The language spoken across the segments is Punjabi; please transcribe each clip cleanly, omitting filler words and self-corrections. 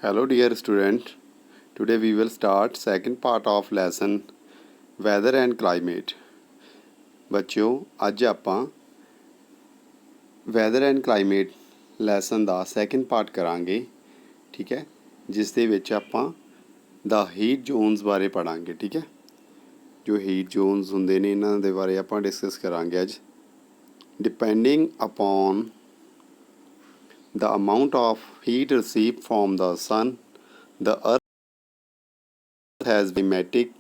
Hello dear student. Today we will start second part of lesson weather and climate. ਬੱਚਿਓ ਅੱਜ ਆਪਾਂ weather and climate lesson the second part ਕਰਾਂਗੇ। ਠੀਕ ਹੈ, ਜਿਸ ਦੇ ਵਿੱਚ ਆਪਾਂ ਦਾ ਹੀਟ ਜ਼ੋਨਸ ਬਾਰੇ ਪੜਾਂਗੇ। ਠੀਕ ਹੈ, ਜੋ ਹੀਟ ਜ਼ੋਨਸ ਹੁੰਦੇ ਨੇ ਇਹਨਾਂ ਦੇ ਬਾਰੇ ਆਪਾਂ ਡਿਸਕਸ ਕਰਾਂਗੇ ਅੱਜ। Depending upon the amount of heat received from the sun, the earth has climatic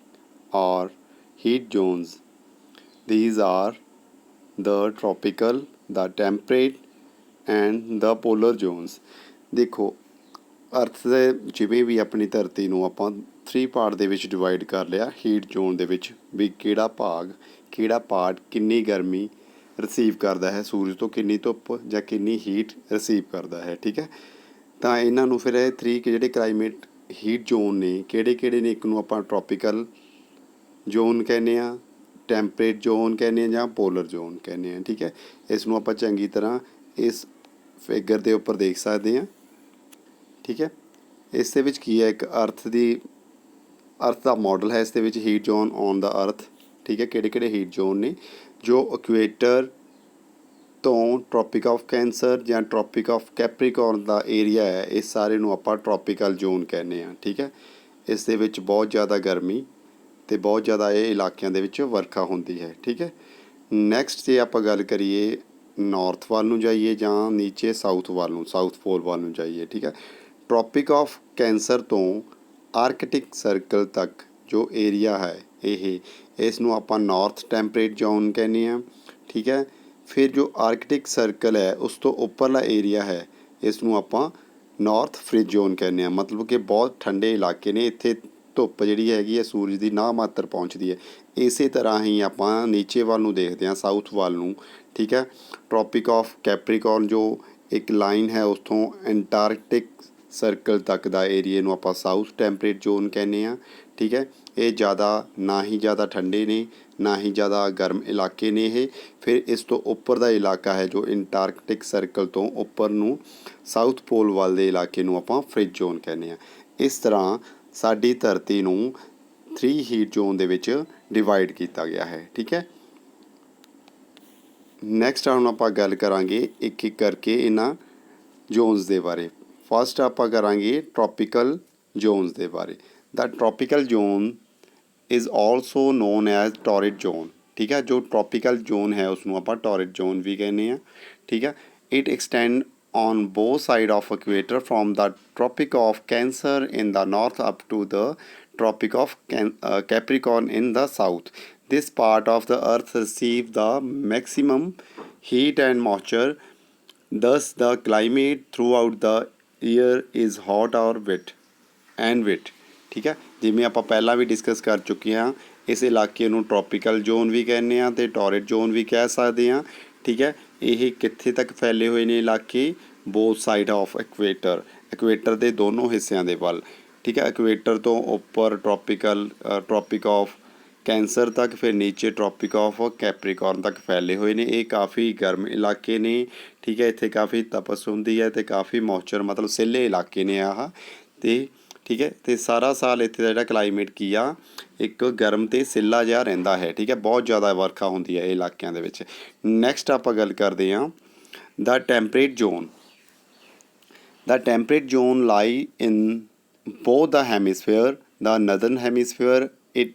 or heat zones. These are the tropical, the temperate and the polar zones. ਦੇਖੋ ਅਰਥ ਦੇ ਜਿਵੇਂ ਵੀ ਆਪਣੀ ਧਰਤੀ ਨੂੰ ਆਪਾਂ 3 ਪਾਰਟ ਦੇ ਵਿੱਚ ਡਿਵਾਈਡ ਕਰ ਲਿਆ ਹੀਟ ਜ਼ੋਨ ਦੇ ਵਿੱਚ, ਵੀ ਕਿਹੜਾ ਭਾਗ ਕਿਹੜਾ ਪਾਰਟ ਕਿੰਨੀ ਗਰਮੀ ਰਿਸੀਵ ਕਰਦਾ ਹੈ, ਸੂਰਜ ਤੋਂ ਕਿੰਨੀ ਧੁੱਪ ਜਾਂ ਕਿੰਨੀ ਹੀਟ ਰਿਸੀਵ ਕਰਦਾ ਹੈ। ਠੀਕ ਹੈ, ਤਾਂ ਇਹਨਾਂ ਨੂੰ ਫਿਰ ਇਹ 3 ਜਿਹੜੇ ਕਲਾਈਮੇਟ ਹੀਟ ਜ਼ੋਨ ਨੇ ਕਿਹੜੇ ਨੇ, ਇੱਕ ਨੂੰ ਆਪਾਂ ਟ੍ਰੋਪੀਕਲ ਜ਼ੋਨ ਕਹਿੰਦੇ ਹਾਂ, ਟੈਂਪਰੇਟ ਜ਼ੋਨ ਕਹਿੰਦੇ ਹਾਂ ਜਾਂ ਪੋਲਰ ਜ਼ੋਨ ਕਹਿੰਦੇ ਹਾਂ। ਠੀਕ ਹੈ, ਇਸ ਨੂੰ ਆਪਾਂ ਚੰਗੀ ਤਰ੍ਹਾਂ ਇਸ ਫਿਗਰ ਦੇ ਉੱਪਰ ਦੇਖ ਸਕਦੇ ਹਾਂ। ਠੀਕ ਹੈ, ਇਸ ਦੇ ਵਿੱਚ ਕੀ ਹੈ, ਇੱਕ ਅਰਥ ਦਾ ਮਾਡਲ ਹੈ। ਇਸ ਦੇ ਵਿੱਚ ਹੀਟ ਜ਼ੋਨ ਔਨ ਦਾ ਅਰਥ। ਠੀਕ ਹੈ, ਕਿਹੜੇ ਹੀਟ ਜ਼ੋਨ ਨੇ, ਜੋ ਇਕੁਏਟਰ ਤੋਂ ਟ੍ਰੋਪਿਕ ਆਫ ਕੈਂਸਰ ਜਾਂ tropic of Capricorn the area ਹੈ, ਇਸ ਸਾਰੇ ਨੂੰ ਆਪਾਂ ਟ੍ਰੋਪੀਕਲ ਜ਼ੋਨ ਕਹਿੰਦੇ ਹਾਂ। ਠੀਕ ਹੈ, ਇਸ ਦੇ ਵਿੱਚ ਬਹੁਤ ਜ਼ਿਆਦਾ ਗਰਮੀ ਅਤੇ ਬਹੁਤ ਜ਼ਿਆਦਾ ਇਹ ਇਲਾਕਿਆਂ ਦੇ ਵਿੱਚ ਵਰਖਾ ਹੁੰਦੀ ਹੈ। ਠੀਕ ਹੈ, ਨੈਕਸਟ ਜੇ ਆਪਾਂ ਗੱਲ ਕਰੀਏ ਨਾਰਥ ਵੱਲ ਨੂੰ ਜਾਈਏ ਜਾਂ ਨੀਚੇ ਸਾਊਥ ਵੱਲ ਨੂੰ, ਸਾਊਥ ਪੋਲ ਵੱਲ ਨੂੰ ਜਾਈਏ। ਠੀਕ ਹੈ, ਟ੍ਰੋਪਿਕ ਆਫ ਕੈਂਸਰ ਤੋਂ ਆਰਕਟਿਕ ਸਰਕਲ ਤੱਕ ਜੋ ਏਰੀਆ ਹੈ ਇਸ ਨੂੰ ਆਪਾਂ ਨਾਰਥ ਟੈਂਪਰੇਟ ਜ਼ੋਨ ਕਹਿੰਦੇ ਹਾਂ। ਠੀਕ ਹੈ, ਫਿਰ ਜੋ ਆਰਕਟਿਕ ਸਰਕਲ ਹੈ ਉਸ ਤੋਂ ਉੱਪਰਲਾ ਏਰੀਆ ਹੈ, ਇਸ ਨੂੰ ਆਪਾਂ ਨਾਰਥ ਫ੍ਰਿਜ ਜ਼ੋਨ ਕਹਿੰਦੇ ਹਾਂ। ਮਤਲਬ ਕਿ ਬਹੁਤ ਠੰਡੇ ਇਲਾਕੇ ਨੇ, ਇੱਥੇ ਧੁੱਪ ਜਿਹੜੀ ਹੈਗੀ ਹੈ ਸੂਰਜ ਦੀ ਨਾ ਮਾਤਰ ਪਹੁੰਚਦੀ ਹੈ। ਇਸੇ ਤਰ੍ਹਾਂ ਹੀ ਆਪਾਂ ਨੀਚੇ ਵੱਲ ਨੂੰ ਦੇਖਦੇ ਹਾਂ, ਸਾਊਥ ਵੱਲ ਨੂੰ। ਠੀਕ ਹੈ, ਟ੍ਰੋਪਿਕ ਆਫ ਕੈਪਰੀਕੋਰਨ ਜੋ ਇੱਕ ਲਾਈਨ ਹੈ ਉੱਥੋਂ ਐਂਟਾਰਕਟਿਕ ਸਰਕਲ ਤੱਕ ਦਾ ਏਰੀਏ ਨੂੰ ਆਪਾਂ ਸਾਊਥ ਟੈਂਪਰੇਟ ਜ਼ੋਨ ਕਹਿੰਦੇ ਹਾਂ। ਠੀਕ ਹੈ, ਇਹ ਨਾ ਹੀ ਜ਼ਿਆਦਾ ਠੰਡੇ ਨੇ ਨਾ ਹੀ ਜ਼ਿਆਦਾ ਗਰਮ ਇਲਾਕੇ ਨੇ ਇਹ। ਫਿਰ ਇਸ ਤੋਂ ਉੱਪਰ ਦਾ ਇਲਾਕਾ ਹੈ ਜੋ ਐਂਟਾਰਕਟਿਕ ਸਰਕਲ ਤੋਂ ਉੱਪਰ ਨੂੰ ਸਾਊਥ ਪੋਲ ਵੱਲ ਦੇ ਇਲਾਕੇ ਨੂੰ ਆਪਾਂ ਫ੍ਰਿਜ ਜ਼ੋਨ ਕਹਿੰਦੇ ਹਾਂ। ਇਸ ਤਰ੍ਹਾਂ ਸਾਡੀ ਧਰਤੀ ਨੂੰ 3 ਹੀਟ ਜ਼ੋਨ ਦੇ ਵਿੱਚ ਡਿਵਾਈਡ ਕੀਤਾ ਗਿਆ ਹੈ। ਠੀਕ ਹੈ, ਨੈਕਸਟ ਹੁਣ ਆਪਾਂ ਗੱਲ ਕਰਾਂਗੇ ਇੱਕ ਇੱਕ ਕਰਕੇ ਇਹਨਾਂ ਜ਼ੋਨਸ ਦੇ ਬਾਰੇ। ਫਸਟ ਆਪਾਂ ਕਰਾਂਗੇ ਟ੍ਰੋਪੀਕਲ ਜ਼ੋਨਸ ਦੇ ਬਾਰੇ। The tropical zone is also known as torrid zone. ਠੀਕ ਹੈ, ਜੋ ਟ੍ਰੋਪੀਕਲ ਜ਼ੋਨ ਹੈ ਉਸ ਨੂੰ ਆਪਾਂ ਟੋਰਿਡ ਜ਼ੋਨ ਵੀ ਕਹਿੰਦੇ ਹਾਂ। ਠੀਕ ਹੈ, it extend on both sides of equator from the tropic of cancer in the north up to the tropic of capricorn in the south. This part of the earth receives the maximum heat and moisture. Thus the climate throughout the year is hot or wet. ਠੀਕ ਹੈ, ਜਿਵੇਂ ਆਪਾਂ ਪਹਿਲਾਂ ਵੀ ਡਿਸਕਸ ਕਰ ਚੁੱਕੇ ਹਾਂ, ਇਸ ਇਲਾਕੇ ਨੂੰ ਟ੍ਰੋਪੀਕਲ ਜ਼ੋਨ ਵੀ ਕਹਿੰਦੇ ਹਾਂ ਅਤੇ ਟੋਰਿਡ ਜ਼ੋਨ ਵੀ ਕਹਿ ਸਕਦੇ ਹਾਂ। ਠੀਕ ਹੈ, ਇਹ ਕਿੱਥੇ ਤੱਕ ਫੈਲੇ ਹੋਏ ਨੇ ਇਲਾਕੇ, ਬੋਥ ਸਾਈਡ ਆਫ ਇਕੁਏਟਰ ਦੇ ਦੋਨੋਂ ਹਿੱਸਿਆਂ ਦੇ ਵੱਲ। ਠੀਕ ਹੈ, ਇਕੁਏਟਰ ਤੋਂ ਉੱਪਰ ਟ੍ਰੋਪਿਕ ਆਫ ਕੈਂਸਰ ਤੱਕ, ਫਿਰ ਨੀਚੇ ਟ੍ਰੋਪਿਕ ਆਫ ਕੈਪਰੀਕੋਰਨ ਤੱਕ ਫੈਲੇ ਹੋਏ ਨੇ। ਇਹ ਕਾਫੀ ਗਰਮ ਇਲਾਕੇ ਨੇ। ਠੀਕ ਹੈ, ਇੱਥੇ ਕਾਫੀ ਤਪਸ਼ ਹੁੰਦੀ ਹੈ ਅਤੇ ਕਾਫੀ ਮੌਇਸਚਰ, ਮਤਲਬ ਸਿੱਲੇ ਇਲਾਕੇ ਨੇ ਆਹ। ਅਤੇ ਠੀਕ ਹੈ, ਅਤੇ ਸਾਰਾ ਸਾਲ ਇੱਥੇ ਦਾ ਜਿਹੜਾ ਕਲਾਈਮੇਟ ਕੀ ਆ, ਇੱਕ ਗਰਮ ਅਤੇ ਸਿੱਲਾ ਜਿਹਾ ਰਹਿੰਦਾ ਹੈ। ਠੀਕ ਹੈ, ਬਹੁਤ ਜ਼ਿਆਦਾ ਵਰਖਾ ਹੁੰਦੀ ਹੈ ਇਹ ਇਲਾਕਿਆਂ ਦੇ ਵਿੱਚ। ਨੈਕਸਟ ਆਪਾਂ ਗੱਲ ਕਰਦੇ ਹਾਂ the temperate zone. The temperate zone lie in both the hemisphere. The northern hemisphere, it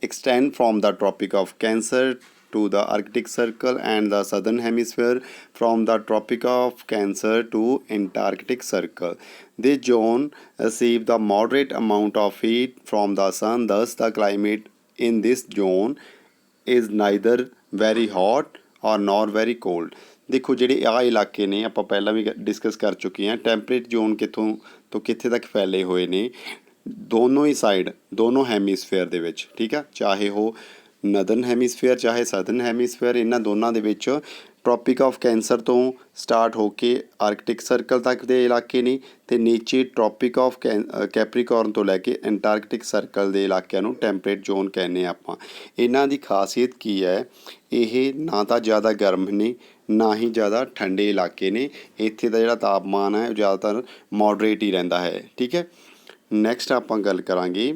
extends from the Tropic of Cancer to the Arctic Circle, and the southern hemisphere from the Tropic of Cancer to Antarctic Circle. This zone receives the moderate amount of heat from the sun. Thus, the climate in this zone is neither very hot or nor very cold. ਦੇਖੋ ਜਿਹੜੇ ਆਹ ਇਲਾਕੇ ਨੇ ਆਪਾਂ ਪਹਿਲਾਂ ਵੀ ਡਿਸਕਸ ਕਰ ਚੁੱਕੇ ਹਾਂ, ਟੈਂਪਰੇਟ ਜ਼ੋਨ ਕਿੱਥੋਂ ਤੋਂ ਕਿੱਥੇ ਤੱਕ ਫੈਲੇ ਹੋਏ ਨੇ, ਦੋਨੋਂ ਹੀ ਸਾਈਡ, ਦੋਨੋਂ ਹੈਮੀਸਫੇਅਰ ਦੇ ਵਿੱਚ। ਠੀਕ ਆ, ਚਾਹੇ ਉਹ ਨਦਰਨ ਹੈਮੀਸਫੇਅਰ ਚਾਹੇ ਸਦਰਨ ਹੈਮੀਸਫੇਅਰ, ਇਹਨਾਂ ਦੋਨਾਂ ਦੇ ਵਿੱਚ ਟ੍ਰੋਪਿਕ ਆਫ ਕੈਂਸਰ ਤੋਂ ਸਟਾਰਟ ਹੋ ਕੇ ਆਰਕਟਿਕ ਸਰਕਲ ਤੱਕ ਦੇ ਇਲਾਕੇ ਨੇ, ਅਤੇ ਨੀਚੇ ਟ੍ਰੋਪਿਕ ਆਫ ਕੈਪਰੀਕੋਰਨ ਤੋਂ ਲੈ ਕੇ ਐਂਟਾਰਕਟਿਕ ਸਰਕਲ ਦੇ ਇਲਾਕਿਆਂ ਨੂੰ ਟੈਂਪਰੇਟ ਜ਼ੋਨ ਕਹਿੰਦੇ ਹਾਂ ਆਪਾਂ। ਇਹਨਾਂ ਦੀ ਖਾਸੀਅਤ ਕੀ ਹੈ, ਇਹ ਨਾ ਤਾਂ ਜ਼ਿਆਦਾ ਗਰਮ ਨੇ ਨਾ ਹੀ ਜ਼ਿਆਦਾ ਠੰਡੇ ਇਲਾਕੇ ਨੇ। ਇੱਥੇ ਦਾ ਜਿਹੜਾ ਤਾਪਮਾਨ ਹੈ ਉਹ ਜ਼ਿਆਦਾਤਰ ਮੋਡਰੇਟ ਹੀ ਰਹਿੰਦਾ ਹੈ। ਠੀਕ ਹੈ, ਨੈਕਸਟ ਆਪਾਂ ਗੱਲ ਕਰਾਂਗੇ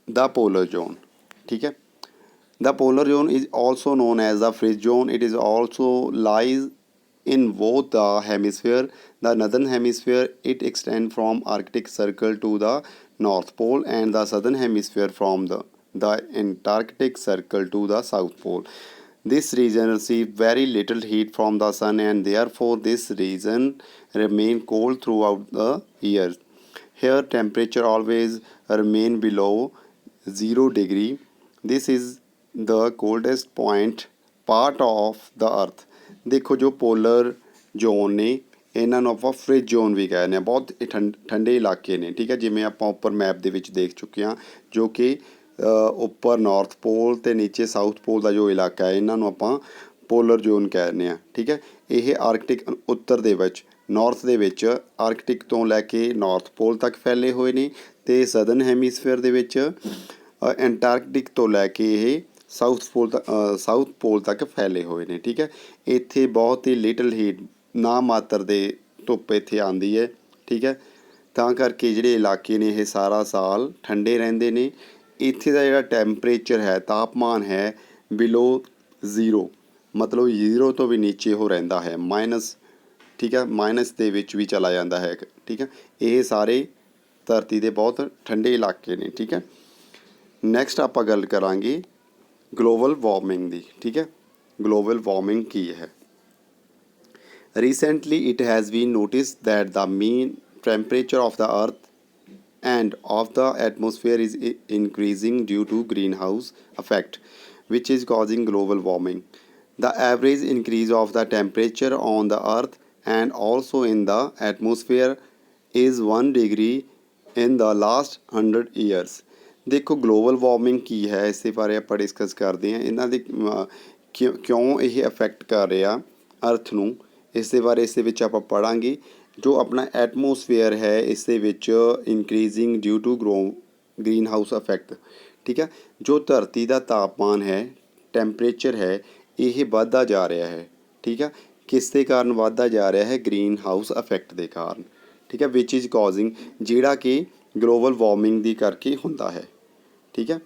ਦਾ ਪੋਲਰ ਜ਼ੋਨ। ਠੀਕ ਹੈ, the polar zone is also known as the fridge zone. It is also lies in both the hemisphere. The northern hemisphere, it extends from Arctic Circle to the North Pole, and the southern hemisphere from the Antarctic Circle to the South Pole. This region receives very little heat from the sun, and therefore this region remain cold throughout the year. Here temperature always remain below 0 degree. This is the coldest point part of the earth. ਦੇਖੋ ਜੋ ਪੋਲਰ ਜ਼ੋਨ ਨੇ ਇਹਨਾਂ ਨੂੰ ਆਪਾਂ ਫ੍ਰਿਜ ਜ਼ੋਨ ਵੀ ਕਹਿੰਦੇ ਹਾਂ। ਬਹੁਤ ਠੰਡੇ ਇਲਾਕੇ ਨੇ। ਠੀਕ ਹੈ, ਜਿਵੇਂ ਆਪਾਂ ਉੱਪਰ ਮੈਪ ਦੇ ਵਿੱਚ ਦੇਖ ਚੁੱਕੇ ਹਾਂ, ਜੋ ਕਿ ਉੱਪਰ ਨਾਰਥ ਪੋਲ ਅਤੇ ਨੀਚੇ ਸਾਊਥ ਪੋਲ ਦਾ ਜੋ ਇਲਾਕਾ ਹੈ ਇਹਨਾਂ ਨੂੰ ਆਪਾਂ ਪੋਲਰ ਜ਼ੋਨ ਕਹਿੰਦੇ ਹਾਂ। ਠੀਕ ਹੈ, ਇਹ ਆਰਕਟਿਕ ਉੱਤਰ ਦੇ ਵਿੱਚ ਨਾਰਥ ਦੇ ਵਿੱਚ ਆਰਕਟਿਕ ਤੋਂ ਲੈ ਕੇ ਨਾਰਥ ਪੋਲ ਤੱਕ ਫੈਲੇ ਹੋਏ ਨੇ, ਅਤੇ ਸਦਰਨ ਹੈਮੀਸਫੇਅਰ ਦੇ ਵਿੱਚ ਐਂਟਾਰਕਟਿਕ ਤੋਂ ਲੈ ਕੇ ਇਹ ਸਾਊਥ ਪੋਲ ਤੱਕ ਫੈਲੇ ਹੋਏ ਨੇ। ਠੀਕ ਹੈ, ਇੱਥੇ ਬਹੁਤ ਹੀ ਲਿਟਲ ਹੀਟ ਨਾ ਮਾਤਰ ਦੇ ਧੁੱਪ ਇੱਥੇ ਆਉਂਦੀ ਹੈ। ਠੀਕ ਹੈ, ਤਾਂ ਕਰਕੇ ਜਿਹੜੇ ਇਲਾਕੇ ਨੇ ਇਹ ਸਾਰਾ ਸਾਲ ਠੰਡੇ ਰਹਿੰਦੇ ਨੇ। ਇੱਥੇ ਦਾ ਜਿਹੜਾ ਟੈਂਪਰੇਚਰ ਹੈ, ਤਾਪਮਾਨ ਹੈ ਬਿਲੋ 0, ਮਤਲਬ 0 ਤੋਂ ਵੀ ਨੀਚੇ ਉਹ ਰਹਿੰਦਾ ਹੈ, ਮਾਈਨਸ। ਠੀਕ ਹੈ, ਮਾਈਨਸ ਦੇ ਵਿੱਚ ਵੀ ਚਲਾ ਜਾਂਦਾ ਹੈ। ਠੀਕ ਹੈ, ਇਹ ਸਾਰੇ ਧਰਤੀ ਦੇ ਬਹੁਤ ਠੰਡੇ ਇਲਾਕੇ ਨੇ। ਠੀਕ ਹੈ, ਨੈਕਸਟ ਆਪਾਂ ਗੱਲ ਕਰਾਂਗੇ ਗਲੋਬਲ ਵਾਰਮਿੰਗ ਦੀ। ਠੀਕ ਹੈ, ਗਲੋਬਲ ਵਾਰਮਿੰਗ ਕੀ ਹੈ? Recently it has been notice that the mean temperature of the earth and of the atmosphere is increasing due to greenhouse effect, which is causing global warming. The average increase of the temperature on the earth and also in the atmosphere is 1 degree in the last 100 years. ਦੇਖੋ ਗਲੋਬਲ ਵਾਰਮਿੰਗ ਕੀ ਹੈ, ਇਸ ਦੇ ਬਾਰੇ ਆਪਾਂ ਡਿਸਕਸ ਕਰਦੇ ਹਾਂ। ਇਹਨਾਂ ਦੇ ਕਿਉਂ ਇਹ ਅਫੈਕਟ ਕਰ ਰਿਹਾ ਅਰਥ ਨੂੰ, ਇਸ ਦੇ ਬਾਰੇ ਇਸ ਦੇ ਵਿੱਚ ਆਪਾਂ ਪੜ੍ਹਾਂਗੇ। ਜੋ ਆਪਣਾ ਐਟਮੋਸਫੇਅਰ ਹੈ ਇਸ ਦੇ ਵਿੱਚ increasing due to greenhouse effect. ਠੀਕ ਹੈ, ਜੋ ਧਰਤੀ ਦਾ ਤਾਪਮਾਨ ਹੈ, ਟੈਂਪਰੇਚਰ ਹੈ, ਇਹ ਵੱਧਦਾ ਜਾ ਰਿਹਾ ਹੈ। ਠੀਕ ਹੈ, ਕਿਸ ਦੇ ਕਾਰਨ ਵੱਧਦਾ ਜਾ ਰਿਹਾ ਹੈ? ਗ੍ਰੀਨ ਹਾਊਸ ਇਫੈਕਟ ਦੇ ਕਾਰਨ। ਠੀਕ ਹੈ, ਵਿਚ ਇਜ਼ ਕਾਜ਼ਿੰਗ, ਜਿਹੜਾ ਕਿ ਗਲੋਬਲ ਵਾਰਮਿੰਗ ਦੀ ਕਰਕੇ ਹੁੰਦਾ ਹੈ। ਠੀਕ ਹੈ,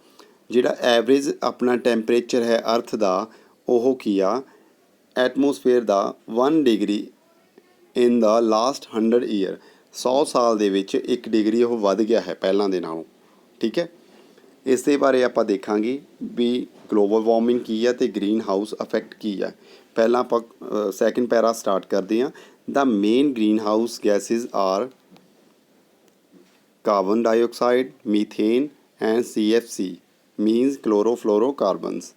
ਜਿਹੜਾ ਐਵਰੇਜ ਆਪਣਾ ਟੈਂਪਰੇਚਰ ਹੈ ਅਰਥ ਦਾ, ਉਹ ਕੀ ਆ? Atmosphere the 1 degree in the last 100 year, 100 ਸਾਲ ਦੇ ਵਿੱਚ 1 ਡਿਗਰੀ ਉਹ ਵੱਧ ਗਿਆ ਹੈ ਪਹਿਲਾਂ ਦੇ ਨਾਲੋਂ। ਠੀਕ ਹੈ, ਇਸ ਦੇ ਬਾਰੇ ਆਪਾਂ ਦੇਖਾਂਗੇ ਵੀ ਗਲੋਬਲ ਵਾਰਮਿੰਗ ਕੀ ਹੈ ਅਤੇ ਗ੍ਰੀਨ ਹਾਊਸ ਇਫੈਕਟ ਕੀ ਹੈ। ਪਹਿਲਾਂ ਆਪਾਂ ਸੈਕਿੰਡ ਪੈਰਾ ਸਟਾਰਟ ਕਰਦੇ ਹਾਂ। The main greenhouse gases are carbon dioxide, methane and CFC, means chlorofluorocarbons.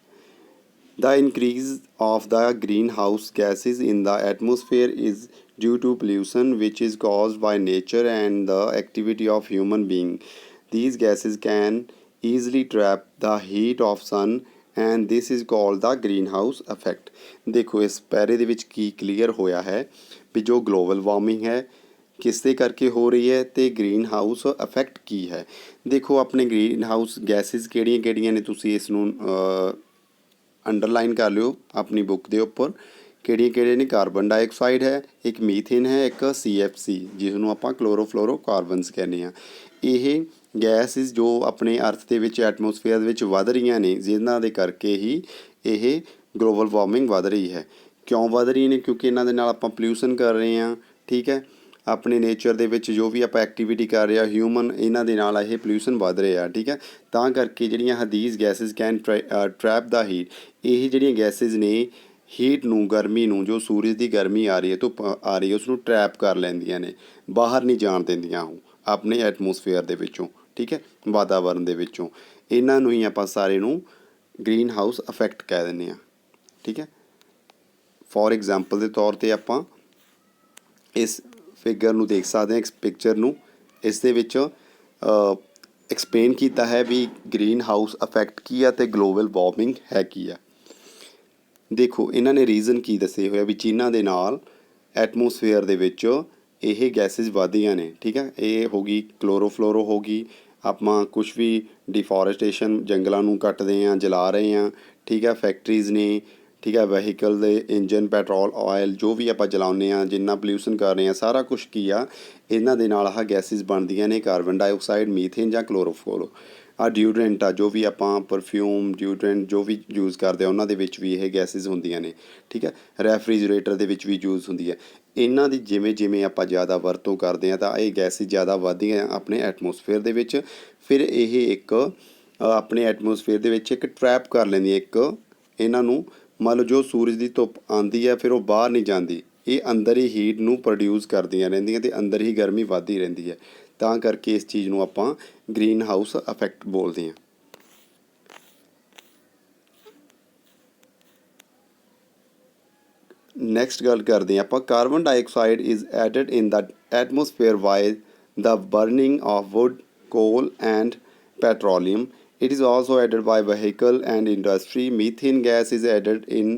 The increase of the greenhouse gases in the atmosphere is due to pollution which is caused by nature and the activity of human being. These gases can easily trap the heat of sun and this is called the greenhouse effect. ਦੇਖੋ ਇਸ ਪੈਰੇ ਦੇ ਵਿੱਚ ਕੀ ਕਲੀਅਰ ਹੋਇਆ ਹੈ ਵੀ ਜੋ ਗਲੋਬਲ ਵਾਰਮਿੰਗ ਹੈ ਕਿਸ ਦੇ ਕਰਕੇ ਹੋ ਰਹੀ ਹੈ ਅਤੇ ਗ੍ਰੀਨ ਹਾਊਸ ਇਫੈਕਟ ਕੀ ਹੈ। ਦੇਖੋ ਆਪਣੇ ਗ੍ਰੀਨ ਹਾਊਸ ਗੈਸਿਸ ਕਿਹੜੀਆਂ ਕਿਹੜੀਆਂ ਨੇ, ਤੁਸੀਂ ਇਸ ਨੂੰ ਅੰਡਰਲਾਈਨ ਕਰ ਲਿਓ ਆਪਣੀ ਬੁੱਕ ਦੇ ਉੱਪਰ। ਕਿਹੜੀਆਂ ਕਿਹੜੀਆਂ ਨੇ? ਕਾਰਬਨ ਡਾਈਆਕਸਾਈਡ ਹੈ, ਇੱਕ ਮੀਥੇਨ ਹੈ, ਇੱਕ CFC ਜਿਸ ਨੂੰ ਆਪਾਂ ਕਲੋਰੋਫਲੋਰੋਕਾਰਬਨਸ ਕਹਿੰਦੇ ਹਾਂ। ਇਹ ਗੈਸਿਸ ਜੋ ਆਪਣੇ ਅਰਥ ਦੇ ਵਿੱਚ ਐਟਮੋਸਫੇਅਰ ਦੇ ਵਿੱਚ ਵੱਧ ਰਹੀਆਂ ਨੇ, ਜਿਨ੍ਹਾਂ ਦੇ ਕਰਕੇ ਹੀ ਇਹ ਗਲੋਬਲ ਵਾਰਮਿੰਗ ਵੱਧ ਰਹੀ ਹੈ। ਕਿਉਂ ਵੱਧ ਰਹੀ ਨੇ? ਕਿਉਂਕਿ ਇਹਨਾਂ ਦੇ ਨਾਲ ਆਪਾਂ ਪੋਲਿਊਸ਼ਨ ਕਰ ਰਹੇ ਹਾਂ। ਠੀਕ ਹੈ, ਆਪਣੇ ਨੇਚਰ ਦੇ ਵਿੱਚ ਜੋ ਵੀ ਆਪਾਂ ਐਕਟੀਵਿਟੀ ਕਰ ਰਹੇ ਹਾਂ ਹਿਊਮਨ, ਇਹਨਾਂ ਦੇ ਨਾਲ ਇਹ ਪੋਲਿਊਸ਼ਨ ਵੱਧ ਰਿਹਾ। ਠੀਕ ਹੈ, ਤਾਂ ਕਰਕੇ ਜਿਹੜੀਆਂ these gases can trap the heat, ਇਹ ਜਿਹੜੀਆਂ ਗੈਸਿਸ ਨੇ ਹੀਟ ਨੂੰ, ਗਰਮੀ ਨੂੰ, ਜੋ ਸੂਰਜ ਦੀ ਗਰਮੀ ਆ ਰਹੀ ਹੈ, ਧੁੱਪ ਆ ਰਹੀ ਹੈ, ਉਸ ਨੂੰ ਟਰੈਪ ਕਰ ਲੈਂਦੀਆਂ ਨੇ, ਬਾਹਰ ਨਹੀਂ ਜਾਣ ਦਿੰਦੀਆਂ ਉਹ ਆਪਣੇ ਐਟਮੋਸਫੇਅਰ ਦੇ ਵਿੱਚੋਂ। ਠੀਕ ਹੈ, ਵਾਤਾਵਰਨ ਦੇ ਵਿੱਚੋਂ। ਇਹਨਾਂ ਨੂੰ ਹੀ ਆਪਾਂ ਸਾਰੇ ਨੂੰ ਗ੍ਰੀਨ ਹਾਊਸ ਇਫੈਕਟ ਕਹਿ ਦਿੰਦੇ ਹਾਂ। ਠੀਕ ਹੈ, ਫੋਰ ਐਗਜ਼ਾਮਪਲ ਦੇ ਤੌਰ 'ਤੇ ਆਪਾਂ ਇਸ ਫਿਗਰ ਨੂੰ ਦੇਖ ਸਕਦੇ ਹਾਂ, ਇਸ ਪਿਕਚਰ ਨੂੰ। ਇਸ ਦੇ ਵਿੱਚ ਐਕਸਪਲੇਨ ਕੀਤਾ ਹੈ ਵੀ ਗ੍ਰੀਨ ਹਾਊਸ ਇਫੈਕਟ ਕੀ ਆ ਅਤੇ ਗਲੋਬਲ ਵਾਰਮਿੰਗ ਹੈ ਕੀ ਆ। ਦੇਖੋ ਇਹਨਾਂ ਨੇ ਰੀਜ਼ਨ ਕੀ ਦੱਸੇ ਹੋਇਆ ਵੀ ਜਿਨ੍ਹਾਂ ਦੇ ਨਾਲ ਐਟਮੋਸਫੇਅਰ ਦੇ ਵਿੱਚ ਇਹ ਗੈਸਿਸ ਵੱਧਦੀਆਂ ਨੇ। ਠੀਕ ਹੈ, ਇਹ ਹੋ ਗਈ ਕਲੋਰੋਫਲੋਰੋ ਹੋ ਗਈ, ਆਪਾਂ ਕੁਛ ਵੀ ਡਿਫੋਰੈਸਟੇਸ਼ਨ, ਜੰਗਲਾਂ ਨੂੰ ਕੱਟਦੇ ਹਾਂ, ਜਲਾ ਰਹੇ ਹਾਂ। ਠੀਕ ਹੈ, ਫੈਕਟਰੀਜ਼ ਨੇ, ਠੀਕ ਹੈ। ਵਹੀਕਲ ਦੇ ਇੰਜਨ, ਪੈਟਰੋਲ, ਆਇਲ ਜੋ ਵੀ ਆਪਾਂ ਚਲਾਉਂਦੇ ਹਾਂ, ਜਿੰਨਾ ਪੋਲਿਊਸ਼ਨ ਕਰ ਰਹੇ ਹਾਂ, ਸਾਰਾ ਕੁਛ ਕੀ ਆ, ਇਹਨਾਂ ਦੇ ਨਾਲ ਆਹ ਗੈਸਿਸ ਬਣਦੀਆਂ ਨੇ, ਕਾਰਬਨ ਡਾਈਆਕਸਾਈਡ, ਮੀਥੇਨ ਜਾਂ ਕਲੋਰੋਫਲੋਰੋ। ਆਹ ਡਿਊਡਰੈਂਟ ਆ, ਜੋ ਵੀ ਆਪਾਂ ਪਰਫਿਊਮ, ਡਿਊਡਰੈਂਟ ਜੋ ਵੀ ਯੂਜ਼ ਕਰਦੇ ਆ ਉਹਨਾਂ ਦੇ ਵਿੱਚ ਵੀ ਇਹ ਗੈਸਿਸ ਹੁੰਦੀਆਂ ਨੇ, ਠੀਕ ਹੈ। ਰੈਫਰੀਜਰੇਟਰ ਦੇ ਵਿੱਚ ਵੀ ਯੂਜ਼ ਹੁੰਦੀ ਹੈ। ਇਹਨਾਂ ਦੀ ਜਿਵੇਂ ਜਿਵੇਂ ਆਪਾਂ ਜ਼ਿਆਦਾ ਵਰਤੋਂ ਕਰਦੇ ਹਾਂ ਤਾਂ ਇਹ ਗੈਸਿਸ ਜ਼ਿਆਦਾ ਵੱਧਦੀਆਂ ਆਪਣੇ ਐਟਮੋਸਫੇਅਰ ਦੇ ਵਿੱਚ। ਫਿਰ ਇਹ ਇੱਕ ਆਪਣੇ ਐਟਮੋਸਫੇਅਰ ਦੇ ਵਿੱਚ ਇੱਕ ਟਰੈਪ ਕਰ ਲੈਂਦੀ ਹੈ, ਇੱਕ ਇਹਨਾਂ ਨੂੰ ਮੰਨ ਲਓ ਜੋ ਸੂਰਜ ਦੀ ਧੁੱਪ ਆਉਂਦੀ ਹੈ ਫਿਰ ਉਹ ਬਾਹਰ ਨਹੀਂ ਜਾਂਦੀ, ਇਹ ਅੰਦਰ ਹੀ ਹੀਟ ਨੂੰ ਪ੍ਰੋਡਿਊਸ ਕਰਦੀਆਂ ਰਹਿੰਦੀਆਂ ਅਤੇ ਅੰਦਰ ਹੀ ਗਰਮੀ ਵੱਧਦੀ ਰਹਿੰਦੀ ਹੈ। ਤਾਂ ਕਰਕੇ ਇਸ ਚੀਜ਼ ਨੂੰ ਆਪਾਂ ਗ੍ਰੀਨ ਹਾਊਸ ਇਫੈਕਟ ਬੋਲਦੇ ਹਾਂ। ਨੈਕਸਟ ਗੱਲ ਕਰਦੇ ਹਾਂ ਆਪਾਂ, carbon dioxide is added in the atmosphere by the burning of wood, coal and petroleum. It is also added by vehicle and industry. Methane gas is added in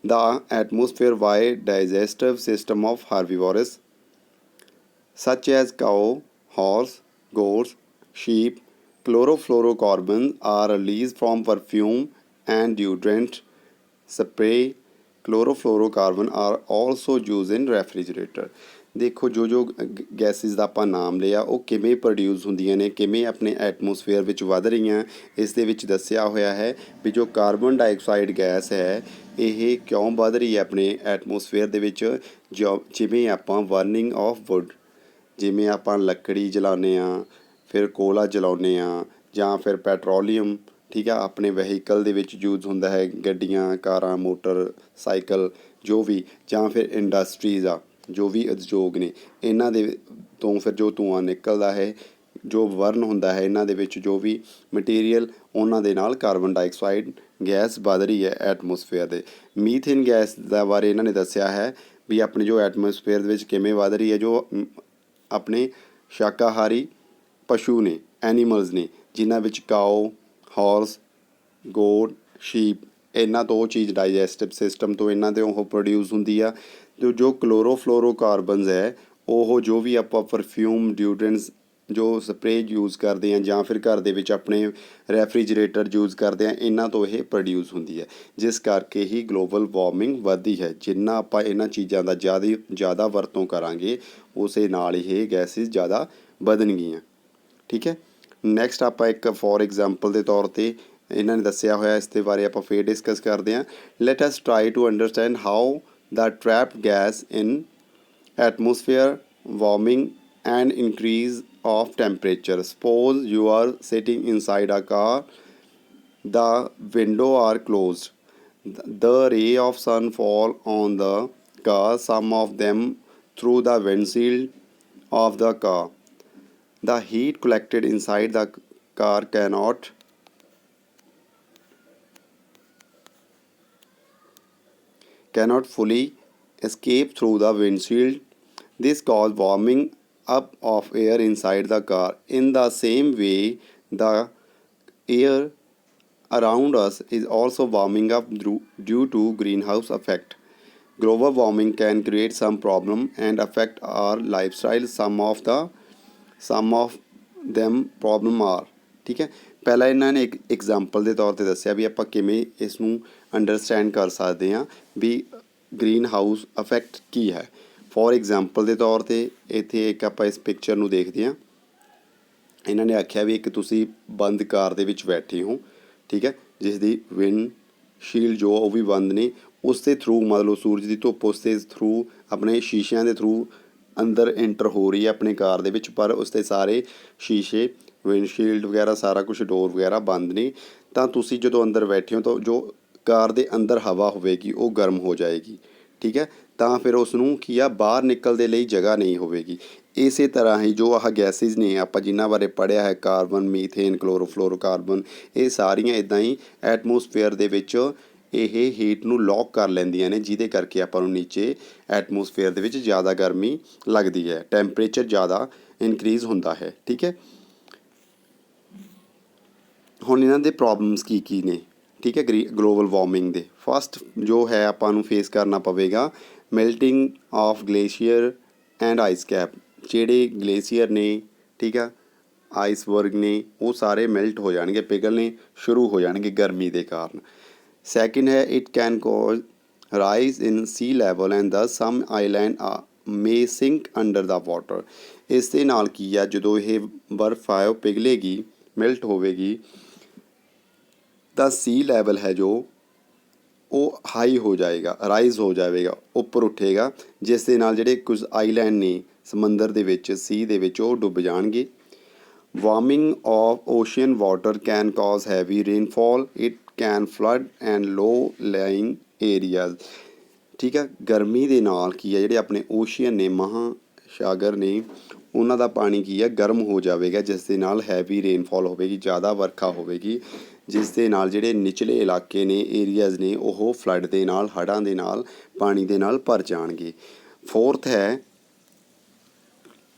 the atmosphere by digestive system of herbivores such as cow, horse, goats, sheep. Chlorofluorocarbons are released from perfume and deodorant spray. Chlorofluorocarbon are also used in refrigerator. ਦੇਖੋ ਜੋ ਗੈਸਿਸ ਦਾ ਆਪਾਂ ਨਾਮ ਲਿਆ ਉਹ ਕਿਵੇਂ ਪ੍ਰੋਡਿਊਸ ਹੁੰਦੀਆਂ ਨੇ, ਕਿਵੇਂ ਆਪਣੇ ਐਟਮੋਸਫੇਅਰ ਵਿੱਚ ਵੱਧ ਰਹੀਆਂ, ਇਸ ਦੇ ਵਿੱਚ ਦੱਸਿਆ ਹੋਇਆ ਹੈ ਵੀ ਜੋ ਕਾਰਬਨ ਡਾਈਆਕਸਾਈਡ ਗੈਸ ਹੈ ਇਹ ਕਿਉਂ ਵੱਧ ਰਹੀ ਹੈ ਆਪਣੇ ਐਟਮੋਸਫੇਅਰ ਦੇ ਵਿੱਚ। ਜਿਵੇਂ ਆਪਾਂ ਬਰਨਿੰਗ ਆਫ ਵੁੱਡ, ਜਿਵੇਂ ਆਪਾਂ ਲੱਕੜੀ ਜਲਾਉਂਦੇ ਹਾਂ, ਫਿਰ ਕੋਲਾ ਜਲਾਉਂਦੇ ਹਾਂ, ਜਾਂ ਫਿਰ ਪੈਟਰੋਲੀਅਮ, ਠੀਕ ਆ, ਆਪਣੇ ਵਹੀਕਲ ਦੇ ਵਿੱਚ ਯੂਜ਼ ਹੁੰਦਾ ਹੈ, ਗੱਡੀਆਂ, ਕਾਰਾਂ, ਮੋਟਰ ਸਾਈਕਲ ਜੋ ਵੀ, ਜਾਂ ਫਿਰ ਇੰਡਸਟਰੀਜ਼ ਆ, ਜੋ ਵੀ ਉਦਯੋਗ ਨੇ, ਇਹਨਾਂ ਦੇ ਤੋਂ ਫਿਰ ਜੋ ਧੂੰਆਂ ਨਿਕਲਦਾ ਹੈ, ਜੋ ਬਰਨ ਹੁੰਦਾ ਹੈ ਇਹਨਾਂ ਦੇ ਵਿੱਚ ਜੋ ਵੀ ਮਟੀਰੀਅਲ, ਉਹਨਾਂ ਦੇ ਨਾਲ ਕਾਰਬਨ ਡਾਈਆਕਸਾਈਡ ਗੈਸ ਵੱਧ ਰਹੀ ਹੈ ਐਟਮੋਸਫੇਅਰ ਦੇ। ਮੀਥੇਨ ਗੈਸ ਦਾ ਬਾਰੇ ਇਹਨਾਂ ਨੇ ਦੱਸਿਆ ਹੈ ਵੀ ਆਪਣੇ ਜੋ ਐਟਮੋਸਫੇਅਰ ਦੇ ਵਿੱਚ ਕਿਵੇਂ ਵੱਧ ਰਹੀ ਹੈ। ਜੋ ਆਪਣੇ ਸ਼ਾਕਾਹਾਰੀ ਪਸ਼ੂ ਨੇ, ਐਨੀਮਲਸ ਨੇ, ਜਿਨ੍ਹਾਂ ਵਿੱਚ ਕਾਓ, ਹਾਰਸ, ਗੋਟ, ਸ਼ੀਪ, ਇਹਨਾਂ ਤੋਂ ਉਹ ਚੀਜ਼ ਡਾਈਜੈਸਟਿਵ ਸਿਸਟਮ ਤੋਂ ਇਹਨਾਂ ਦੇ ਉਹ ਪ੍ਰੋਡਿਊਸ ਹੁੰਦੀ ਆ। ਜੋ ਕਲੋਰੋਫਲੋਰੋਕਾਰਬਨਸ ਹੈ ਉਹ ਜੋ ਵੀ ਆਪਾਂ ਪਰਫਿਊਮ, ਡਿਊਡਰੈਂਟਸ, ਜੋ ਸਪਰੇਅ ਯੂਜ਼ ਕਰਦੇ ਹਾਂ ਜਾਂ ਫਿਰ ਘਰ ਦੇ ਵਿੱਚ ਆਪਣੇ ਰੈਫਰੀਜਰੇਟਰ ਯੂਜ਼ ਕਰਦੇ ਹਾਂ, ਇਹਨਾਂ ਤੋਂ ਇਹ ਪ੍ਰੋਡਿਊਸ ਹੁੰਦੀ ਹੈ, ਜਿਸ ਕਰਕੇ ਹੀ ਗਲੋਬਲ ਵਾਰਮਿੰਗ ਵੱਧਦੀ ਹੈ। ਜਿੰਨਾ ਆਪਾਂ ਇਹਨਾਂ ਚੀਜ਼ਾਂ ਦਾ ਜ਼ਿਆਦਾ ਵਰਤੋਂ ਕਰਾਂਗੇ ਉਸੇ ਨਾਲ ਇਹ ਗੈਸਿਸ ਜ਼ਿਆਦਾ ਵਧਣਗੀਆਂ, ਠੀਕ ਹੈ। ਨੈਕਸਟ ਆਪਾਂ ਇੱਕ ਫੋਰ ਐਗਜ਼ਾਮਪਲ ਦੇ ਤੌਰ 'ਤੇ ਇਹਨਾਂ ਨੇ ਦੱਸਿਆ ਹੋਇਆ, ਇਸ ਦੇ ਬਾਰੇ ਆਪਾਂ ਫੇਰ ਡਿਸਕਸ ਕਰਦੇ ਹਾਂ। Let us try to understand how the trapped gas in atmosphere warming and increase of temperature. Suppose you are sitting inside a car, the window are closed, the ray of sun fall on the car, some of them through the windshield of the car. The heat collected inside the car cannot fully escape through the windshield. This causes warming up of air inside the car. In the same way, the air around us is also warming up due to greenhouse effect. Global warming can create some problem and affect our lifestyle. Some of them problem are, ਠੀਕ ਹੈ। ਪਹਿਲਾਂ ਇਹਨਾਂ ਨੇ ਇੱਕ ਐਗਜ਼ਾਮਪਲ ਦੇ ਤੌਰ 'ਤੇ ਦੱਸਿਆ ਵੀ ਆਪਾਂ ਕਿਵੇਂ ਇਸ ਨੂੰ ਅੰਡਰਸਟੈਂਡ ਕਰ ਸਕਦੇ ਹਾਂ ਵੀ ਗ੍ਰੀਨ ਹਾਊਸ ਇਫੈਕਟ ਕੀ ਹੈ। ਫੋਰ ਐਗਜ਼ਾਮਪਲ ਦੇ ਤੌਰ 'ਤੇ ਇੱਥੇ ਇੱਕ ਆਪਾਂ ਇਸ ਪਿਕਚਰ ਨੂੰ ਦੇਖਦੇ ਹਾਂ। ਇਹਨਾਂ ਨੇ ਆਖਿਆ ਵੀ ਇੱਕ ਤੁਸੀਂ ਬੰਦ ਕਾਰ ਦੇ ਵਿੱਚ ਬੈਠੇ ਹੋ, ਠੀਕ ਹੈ, ਜਿਸ ਦੀ ਵਿੰਡ ਸ਼ੀਲਡ ਜੋ ਉਹ ਵੀ ਬੰਦ ਨੇ, ਉਸ ਦੇ ਥਰੂ ਮਤਲਬ ਸੂਰਜ ਦੀ ਧੁੱਪ ਉਸ ਦੇ ਥਰੂ ਆਪਣੇ ਸ਼ੀਸ਼ਿਆਂ ਦੇ ਥਰੂ ਅੰਦਰ ਐਂਟਰ ਹੋ ਰਹੀ ਹੈ ਆਪਣੇ ਕਾਰ ਦੇ ਵਿੱਚ, ਪਰ ਉਸ ਦੇ ਸਾਰੇ ਸ਼ੀਸ਼ੇ, ਵਿੰਡਸ਼ੀਲਡ ਵਗੈਰਾ ਸਾਰਾ ਕੁਛ, ਡੋਰ ਵਗੈਰਾ ਬੰਦ ਨੇ। ਤਾਂ ਤੁਸੀਂ ਜਦੋਂ ਅੰਦਰ ਬੈਠੇ ਹੋ ਤਾਂ ਜੋ ਕਾਰ ਦੇ ਅੰਦਰ ਹਵਾ ਹੋਵੇਗੀ ਉਹ ਗਰਮ ਹੋ ਜਾਏਗੀ, ਠੀਕ ਹੈ। ਤਾਂ ਫਿਰ ਉਸ ਨੂੰ ਕੀ ਆ, ਬਾਹਰ ਨਿਕਲਣ ਦੇ ਲਈ ਜਗ੍ਹਾ ਨਹੀਂ ਹੋਵੇਗੀ। ਇਸੇ ਤਰ੍ਹਾਂ ਹੀ ਜੋ ਆਹ ਗੈਸਿਸ ਨੇ ਆਪਾਂ ਜਿਨ੍ਹਾਂ ਬਾਰੇ ਪੜ੍ਹਿਆ ਹੈ, ਕਾਰਬਨ, ਮੀਥੇਨ, ਕਲੋਰੋਫਲੋਰੋਕਾਰਬਨ, ਇਹ ਸਾਰੀਆਂ ਇੱਦਾਂ ਹੀ ਐਟਮੋਸਫੇਅਰ ਦੇ ਵਿੱਚ ਇਹ ਹੀਟ ਨੂੰ ਲੌਕ ਕਰ ਲੈਂਦੀਆਂ ਨੇ, ਜਿਹਦੇ ਕਰਕੇ ਆਪਾਂ ਨੂੰ ਨੀਚੇ ਐਟਮੋਸਫੇਅਰ ਦੇ ਵਿੱਚ ਜ਼ਿਆਦਾ ਗਰਮੀ ਲੱਗਦੀ ਹੈ, ਟੈਂਪਰੇਚਰ ਜ਼ਿਆਦਾ ਇਨਕਰੀਜ਼ ਹੁੰਦਾ ਹੈ, ਠੀਕ ਹੈ। ਹੁਣ ਇਹਨਾਂ ਦੇ ਪ੍ਰੋਬਲਮਸ ਕੀ ਨੇ, ਠੀਕ ਹੈ, ਗਲੋਬਲ ਵਾਰਮਿੰਗ ਦੇ। ਫਸਟ ਜੋ ਹੈ ਆਪਾਂ ਨੂੰ ਫੇਸ ਕਰਨਾ ਪਵੇਗਾ melting of glacier and ice cap. ਜਿਹੜੇ ਗਲੇਸ਼ੀਅਰ ਨੇ, ਠੀਕ ਆ, ਆਈਸਬਰਗ ਨੇ, ਉਹ ਸਾਰੇ ਮੈਲਟ ਹੋ ਜਾਣਗੇ, ਪਿਘਲਣੇ ਸ਼ੁਰੂ ਹੋ ਜਾਣਗੇ ਗਰਮੀ ਦੇ ਕਾਰਨ। ਸੈਕਿੰਡ ਹੈ it can cause rise in sea level and thus some island may sink under the water. ਇਸ ਦੇ ਨਾਲ ਕੀ ਆ, ਜਦੋਂ ਇਹ ਬਰਫ਼ ਆ ਉਹ ਪਿਘਲੇਗੀ, ਮਿਲਟ ਹੋਵੇਗੀ, ਤਾਂ ਸੀ ਲੈਵਲ ਹੈ ਜੋ ਉਹ ਹਾਈ ਹੋ ਜਾਏਗਾ, ਰਾਈਜ਼ ਹੋ ਜਾਵੇਗਾ, ਉੱਪਰ ਉੱਠੇਗਾ, ਜਿਸ ਦੇ ਨਾਲ ਜਿਹੜੇ ਕੁਝ ਆਈਲੈਂਡ ਨੇ ਸਮੁੰਦਰ ਦੇ ਵਿੱਚ, ਸੀ ਦੇ ਵਿੱਚ, ਉਹ ਡੁੱਬ ਜਾਣਗੇ। Warming of ocean water can cause heavy rainfall, it can flood and low lying areas. ਠੀਕ ਹੈ, ਗਰਮੀ ਦੇ ਨਾਲ ਕੀ ਹੈ, ਜਿਹੜੇ ਆਪਣੇ ਓਸ਼ੀਅਨ ਨੇ, ਮਹਾਸਾਗਰ ਨੇ, ਉਹਨਾਂ ਦਾ ਪਾਣੀ ਕੀ ਹੈ, ਗਰਮ ਹੋ ਜਾਵੇਗਾ, ਜਿਸ ਦੇ ਨਾਲ ਹੈਵੀ ਰੇਨਫਾਲ ਹੋਵੇਗੀ, ਜ਼ਿਆਦਾ ਵਰਖਾ ਹੋਵੇਗੀ, ਜਿਸ ਦੇ ਨਾਲ ਜਿਹੜੇ ਨਿਚਲੇ ਇਲਾਕੇ ਨੇ, ਏਰੀਆਜ਼ ਨੇ, ਉਹ ਫਲੱਡ ਦੇ ਨਾਲ, ਹੜ੍ਹਾਂ ਦੇ ਨਾਲ, ਪਾਣੀ ਦੇ ਨਾਲ ਭਰ ਜਾਣਗੇ। ਫੋਰਥ ਹੈ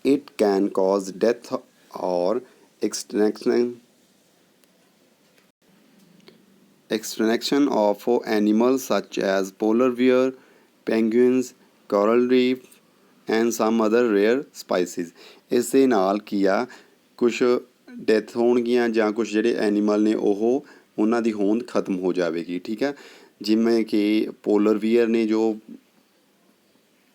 ਇਟ ਕੈਨ ਕਾਜ਼ ਡੈਥ ਔਰ extinction of animals such as polar bear, penguins, coral reef and some other rare species। ਇਸ ਦੇ ਨਾਲ ਕੀ ਆ, ਕੁਛ ਡੈਥ ਹੋਣਗੀਆਂ ਜਾਂ ਕੁਛ ਜਿਹੜੇ ਐਨੀਮਲ ਨੇ ਉਹ, ਉਹਨਾਂ ਦੀ ਹੋਂਦ ਖਤਮ ਹੋ ਜਾਵੇਗੀ। ਠੀਕ ਹੈ, ਜਿਵੇਂ ਕਿ ਪੋਲਰ ਵੀਅਰ ਨੇ ਜੋ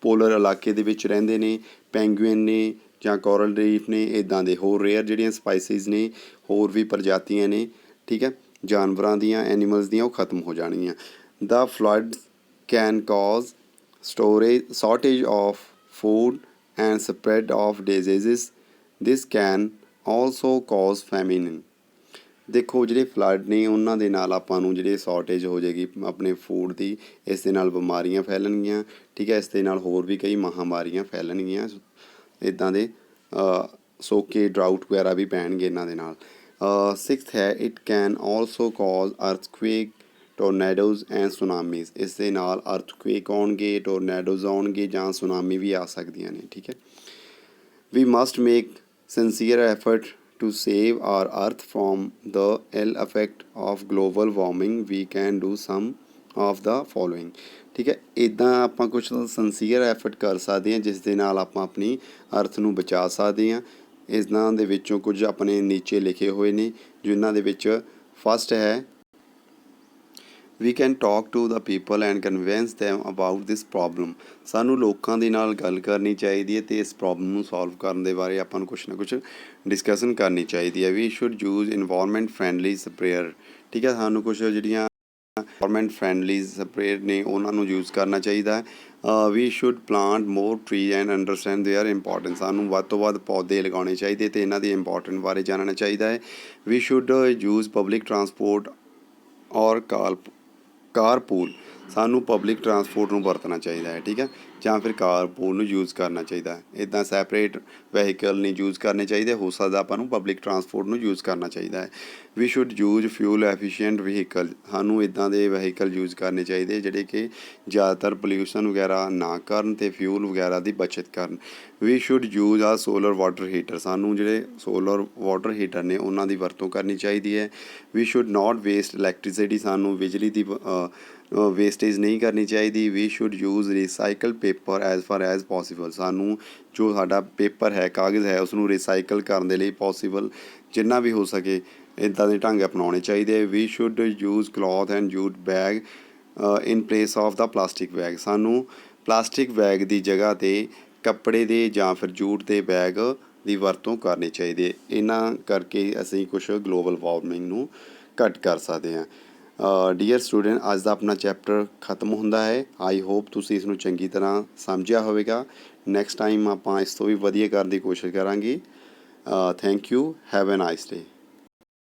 ਪੋਲਰ ਇਲਾਕੇ ਦੇ ਵਿੱਚ ਰਹਿੰਦੇ ਨੇ, ਪੈਂਗੁਇਨ ਨੇ ਜਾਂ ਕੋਰਲ ਰੀਫ ਨੇ, ਇੱਦਾਂ ਦੇ ਹੋਰ ਰੇਅਰ ਜਿਹੜੀਆਂ ਸਪਾਈਸਿਸ ਨੇ, ਹੋਰ ਵੀ ਪ੍ਰਜਾਤੀਆਂ ਨੇ, ਠੀਕ ਹੈ, ਜਾਨਵਰਾਂ ਦੀਆਂ, ਐਨੀਮਲਸ ਦੀਆਂ, ਉਹ ਖਤਮ ਹੋ ਜਾਣਗੀਆਂ। The flood can cause shortage of food and spread of diseases, this can also cause famine. ਦੇਖੋ ਜਿਹੜੇ ਫਲੱਡ ਨੇ ਉਹਨਾਂ ਦੇ ਨਾਲ ਆਪਾਂ ਨੂੰ ਜਿਹੜੇ ਸ਼ਾਰਟੇਜ ਹੋ ਜਾਏਗੀ ਆਪਣੇ ਫੂਡ ਦੀ, ਇਸ ਦੇ ਨਾਲ ਬਿਮਾਰੀਆਂ ਫੈਲਣਗੀਆਂ। ਠੀਕ ਹੈ, ਇਸ ਦੇ ਨਾਲ ਹੋਰ ਵੀ ਕਈ ਮਹਾਂਮਾਰੀਆਂ ਫੈਲਣਗੀਆਂ, ਇੱਦਾਂ ਦੇ ਸੋਕੇ, ਡਰਾਊਟ ਵਗੈਰਾ ਵੀ ਪੈਣਗੇ ਇਹਨਾਂ ਦੇ ਨਾਲ। ਸਿਕਸਥ ਹੈ it can also cause earthquake, tornadoes and tsunamis. ਇਸ ਦੇ ਨਾਲ ਅਰਥਕੁਏਕ ਆਉਣਗੇ, ਟੋਰਨੈਡੋਜ਼ ਆਉਣਗੇ ਜਾਂ ਸੁਨਾਮੀ ਵੀ ਆ ਸਕਦੀਆਂ ਨੇ। ਠੀਕ ਹੈ, we must make sincere effort to save our earth from the ill effect of global warming, we can do some of the following। ਠੀਕ ਹੈ, ਇੱਦਾਂ ਆਪਾਂ ਕੁਛ ਸਿੰਸੀਅਰ ਐਫਰਟ ਕਰ ਸਕਦੇ ਹਾਂ, ਜਿਸ ਦੇ ਨਾਲ ਆਪਾਂ ਆਪਣੀ ਅਰਥ ਨੂੰ ਬਚਾ ਸਕਦੇ ਹਾਂ। ਇਹਨਾਂ ਦੇ ਵਿੱਚੋਂ ਕੁਝ ਆਪਣੇ ਨੀਚੇ ਲਿਖੇ ਹੋਏ ਨੇ, ਜਿਨ੍ਹਾਂ ਦੇ ਵਿੱਚ ਫਸਟ ਹੈ we can talk to the people and convince them about this problem. ਸਾਨੂੰ ਲੋਕਾਂ ਦੇ ਨਾਲ ਗੱਲ ਕਰਨੀ ਚਾਹੀਦੀ ਹੈ ਅਤੇ ਇਸ ਪ੍ਰੋਬਲਮ ਨੂੰ ਸੋਲਵ ਕਰਨ ਦੇ ਬਾਰੇ ਆਪਾਂ ਨੂੰ ਕੁਛ ਨਾ ਕੁਛ ਡਿਸਕਸ਼ਨ ਕਰਨੀ ਚਾਹੀਦੀ ਹੈ। We should use environment friendly sprayer. ਠੀਕ ਹੈ, ਸਾਨੂੰ ਕੁਛ ਜਿਹੜੀਆਂ ਇਨਵਾਇਰਮੈਂਟ ਫਰੈਂਡਲੀ ਸਪਰੇਅਰ ਨੇ ਉਹਨਾਂ ਨੂੰ ਯੂਜ਼ ਕਰਨਾ ਚਾਹੀਦਾ ਹੈ। We should plant more tree and understand their importance. ਸਾਨੂੰ ਵੱਧ ਤੋਂ ਵੱਧ ਪੌਦੇ ਲਗਾਉਣੇ ਚਾਹੀਦੇ ਅਤੇ ਇਹਨਾਂ ਦੀ ਇੰਪੋਰਟੈਂਟ ਬਾਰੇ ਜਾਣਨਾ ਚਾਹੀਦਾ ਹੈ। We should use public transport or carpool. ਸਾਨੂੰ ਪਬਲਿਕ ਟਰਾਂਸਪੋਰਟ ਨੂੰ ਵਰਤਣਾ ਚਾਹੀਦਾ ਹੈ। ਠੀਕ ਹੈ, ਜਾਂ ਫਿਰ ਕਾਰਪੂਲ ਨੂੰ ਯੂਜ਼ ਕਰਨਾ ਚਾਹੀਦਾ ਹੈ। ਇੱਦਾਂ ਸੈਪਰੇਟ ਵਹੀਕਲ ਨਹੀਂ ਯੂਜ਼ ਕਰਨੇ ਚਾਹੀਦੇ, ਹੋ ਸਕਦਾ ਆਪਾਂ ਨੂੰ ਪਬਲਿਕ ਟਰਾਂਸਪੋਰਟ ਨੂੰ ਯੂਜ਼ ਕਰਨਾ ਚਾਹੀਦਾ ਹੈ। We should use fuel efficient vehicle. ਸਾਨੂੰ ਇੱਦਾਂ ਦੇ ਵਹੀਕਲ ਯੂਜ਼ ਕਰਨੇ ਚਾਹੀਦੇ ਜਿਹੜੇ ਕਿ ਜ਼ਿਆਦਾਤਰ ਪੋਲਿਊਸ਼ਨ ਵਗੈਰਾ ਨਾ ਕਰਨ ਅਤੇ ਫਿਊਲ ਵਗੈਰਾ ਦੀ ਬੱਚਤ ਕਰਨ। ਵੀ ਸ਼ੁੱਡ ਯੂਜ਼ ਆ ਸੋਲਰ ਵਾਟਰ ਹੀਟਰ। ਸਾਨੂੰ ਜਿਹੜੇ ਸੋਲਰ ਵਾਟਰ ਹੀਟਰ ਨੇ ਉਹਨਾਂ ਦੀ ਵਰਤੋਂ ਕਰਨੀ ਚਾਹੀਦੀ ਹੈ। We should not waste electricity. ਸਾਨੂੰ ਬਿਜਲੀ ਦੀ ਵੇਸਟੇਜ ਨਹੀਂ ਕਰਨੀ ਚਾਹੀਦੀ। We should use recycle paper as far as possible. ਸਾਨੂੰ ਜੋ ਸਾਡਾ ਪੇਪਰ ਹੈ, ਕਾਗਜ਼ ਹੈ, ਉਸਨੂੰ ਰੀਸਾਈਕਲ ਕਰਨ ਦੇ ਲਈ ਪੋਸੀਬਲ ਜਿੰਨਾ ਵੀ ਹੋ ਸਕੇ ਇੱਦਾਂ ਦੇ ਢੰਗ ਅਪਣਾਉਣੇ ਚਾਹੀਦੇ। We should use cloth and jute bag in place of the plastic bag. ਸਾਨੂੰ ਪਲਾਸਟਿਕ ਬੈਗ ਦੀ ਜਗ੍ਹਾ 'ਤੇ ਕੱਪੜੇ ਦੇ ਜਾਂ ਫਿਰ ਜੂਟ ਦੇ ਬੈਗ ਦੀ ਵਰਤੋਂ ਕਰਨੀ ਚਾਹੀਦੀ ਹੈ। ਇਹਨਾਂ ਕਰਕੇ ਅਸੀਂ ਕੁਛ ਗਲੋਬਲ ਵਾਰਮਿੰਗ ਨੂੰ ਘੱਟ ਕਰ ਸਕਦੇ ਹਾਂ। ਡੀਅਰ ਸਟੂਡੈਂਟ, ਅੱਜ ਦਾ ਆਪਣਾ ਚੈਪਟਰ ਖਤਮ ਹੁੰਦਾ ਹੈ। ਆਈ ਹੋਪ ਤੁਸੀਂ ਇਸ ਨੂੰ ਚੰਗੀ ਤਰ੍ਹਾਂ ਸਮਝਿਆ ਹੋਵੇਗਾ। ਨੈਕਸਟ ਟਾਈਮ ਆਪਾਂ ਇਸ ਤੋਂ ਵੀ ਵਧੀਆ ਕਰਨ ਦੀ ਕੋਸ਼ਿਸ਼ ਕਰਾਂਗੇ। Thank you, have a nice day.